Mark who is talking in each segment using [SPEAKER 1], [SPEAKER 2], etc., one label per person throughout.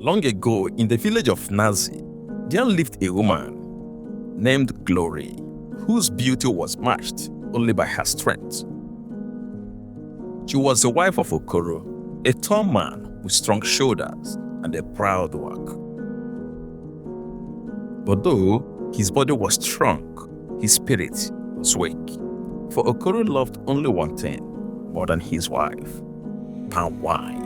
[SPEAKER 1] Long ago, in the village of Nazi, there lived a woman named Glory, whose beauty was matched only by her strength. She was the wife of Okoro, a tall man with strong shoulders and a proud walk. But though his body was strong, his spirit was weak. For Okoro loved only one thing more than his wife: palm wine.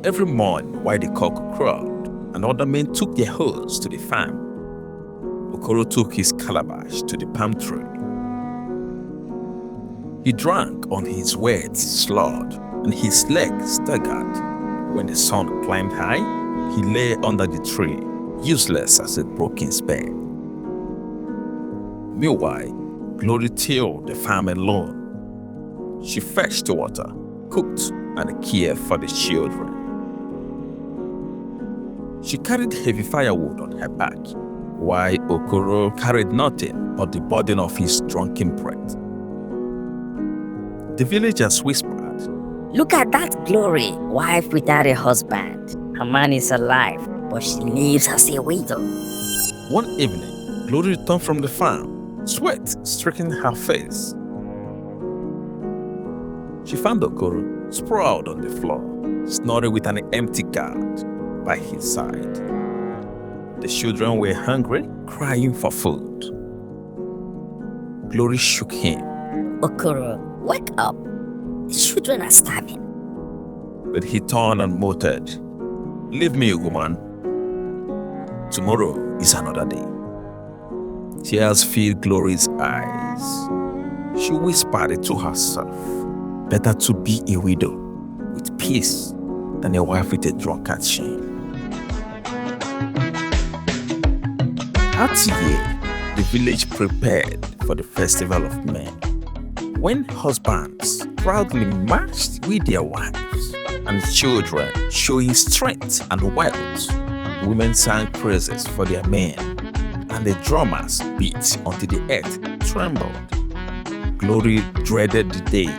[SPEAKER 1] Every morning, while the cock crowed and other men took their hoes to the farm, Okoro took his calabash to the palm tree. He drank on his wet slod, and his legs staggered. When the sun climbed high, he lay under the tree, useless as a broken spear. Meanwhile, Glory tilled the farm alone. She fetched water, cooked, and cared for the children. She carried heavy firewood on her back, while Okoro carried nothing but the burden of his drunken breath. The villagers whispered,
[SPEAKER 2] "Look at that Glory, wife without a husband. Her man is alive, but she lives as a widow."
[SPEAKER 1] One evening, Glory returned from the farm, sweat streaking her face. She found Okoro sprawled on the floor, snoring with an empty gourd by his side. The children were hungry, crying for food. Glory shook him.
[SPEAKER 2] "Okoro, wake up. The children are starving."
[SPEAKER 1] But he turned and muttered, "Leave me, woman. Tomorrow is another day." Tears filled Glory's eyes. She whispered it to herself, "Better to be a widow with peace than a wife with a drunkard shame." That year, the village prepared for the Festival of Men, when husbands proudly marched with their wives and children showing strength and wealth. Women sang praises for their men, and the drummers beat until the earth trembled. Glory dreaded the day.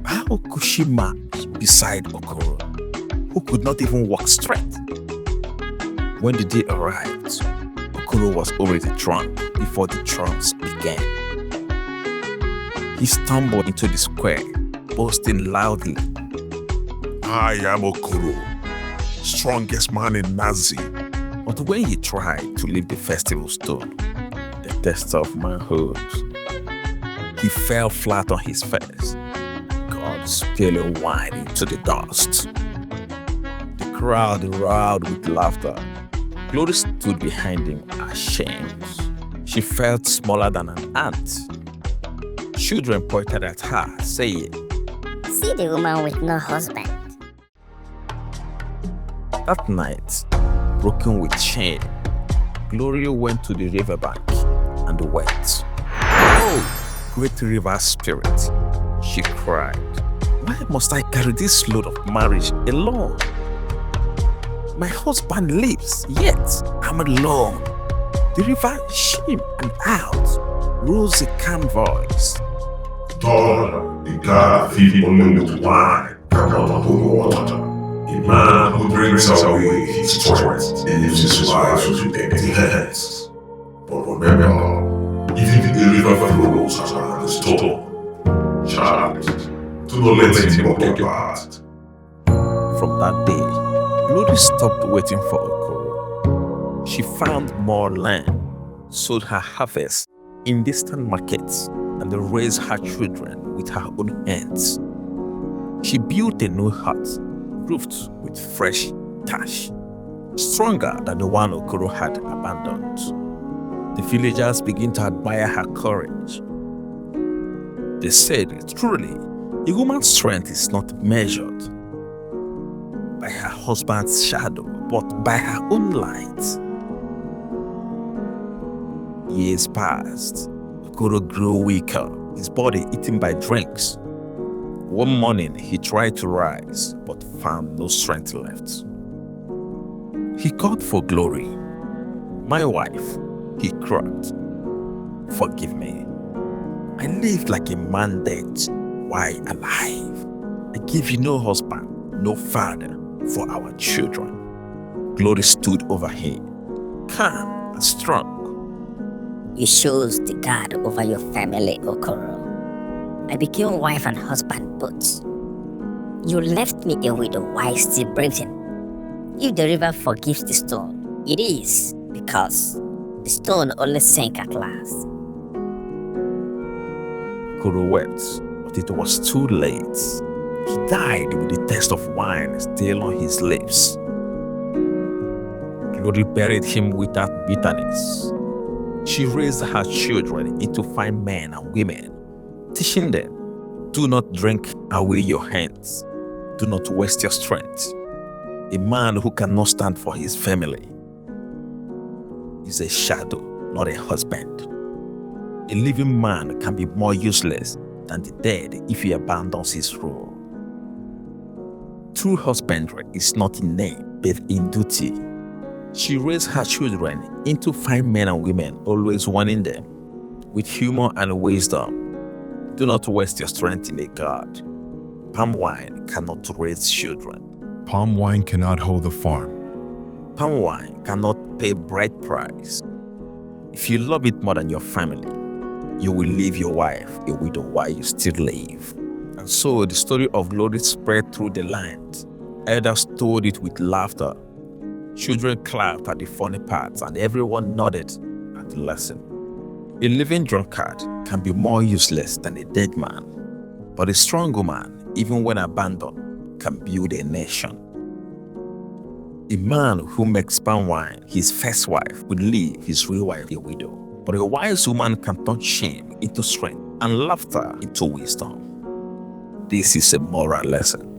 [SPEAKER 1] How could she march beside Okoro, who could not even walk straight? When the day arrived, Okoro was already drunk before the drums began. He stumbled into the square, boasting loudly,
[SPEAKER 3] "I am Okoro, strongest man in Nazi."
[SPEAKER 1] But when he tried to leave the festival stone, the test of manhood, he fell flat on his face, God spilling wine into the dust. The crowd roared with laughter. Glory stood behind him, ashamed. She felt smaller than an ant. Children pointed at her, saying,
[SPEAKER 2] "See the woman with no husband."
[SPEAKER 1] That night, broken with shame, Gloria went to the riverbank and wept. "Oh, great river spirit," she cried, "why must I carry this load of marriage alone? My husband lives, yet I'm alone." The river shimmed and out rose a calm voice.
[SPEAKER 3] "Daughter, the God feed only with wine, cannot hold water. A man who brings away his strength leaves his wife with empty hands. But remember, even the river flows around the storm. Child, do not let him walk your path."
[SPEAKER 1] From that day, Glory stopped waiting for Okoro. She found more land, sold her harvest in distant markets, and raised her children with her own hands. She built a new hut, roofed with fresh thatch, stronger than the one Okoro had abandoned. The villagers began to admire her courage. They said, "Truly, a woman's strength is not measured by her husband's shadow, but by her own light." Years passed. Okoro grew weaker, his body eaten by drinks. One morning, he tried to rise, but found no strength left. He called for Glory. "My wife," he cried, "forgive me. I lived like a man dead, while alive. I gave you no husband, no father, for our children. Glory stood over him, calm and strong.
[SPEAKER 2] You chose the guard over your family, Okoro. I became wife and husband both. You left me a widow while still breathing. If the river forgives the stone, it is because the stone only sank at last.
[SPEAKER 1] Okoro wept, but it was too late. He died with the taste of wine still on his lips. Glory buried him without bitterness. She raised her children into fine men and women, teaching them, do not drink away your hands. Do not waste your strength. A man who cannot stand for his family is a shadow, not a husband. A living man can be more useless than the dead if he abandons his role. True husbandry is not in name, but in duty. She raised her children into fine men and women, always warning them with humor and wisdom. Do not waste your strength in a god. Palm wine cannot raise children.
[SPEAKER 4] Palm wine cannot hold the farm.
[SPEAKER 1] Palm wine cannot pay bride price. If you love it more than your family, you will leave your wife a widow while you still live. And so the story of Glory spread through the land. Elders told it with laughter. Children clapped at the funny parts, and everyone nodded at the lesson. A living drunkard can be more useless than a dead man, but a strong woman, even when abandoned, can build a nation. A man who makes palm wine his first wife will leave his real wife a widow, but a wise woman can turn shame into strength and laughter into wisdom. This is a moral lesson.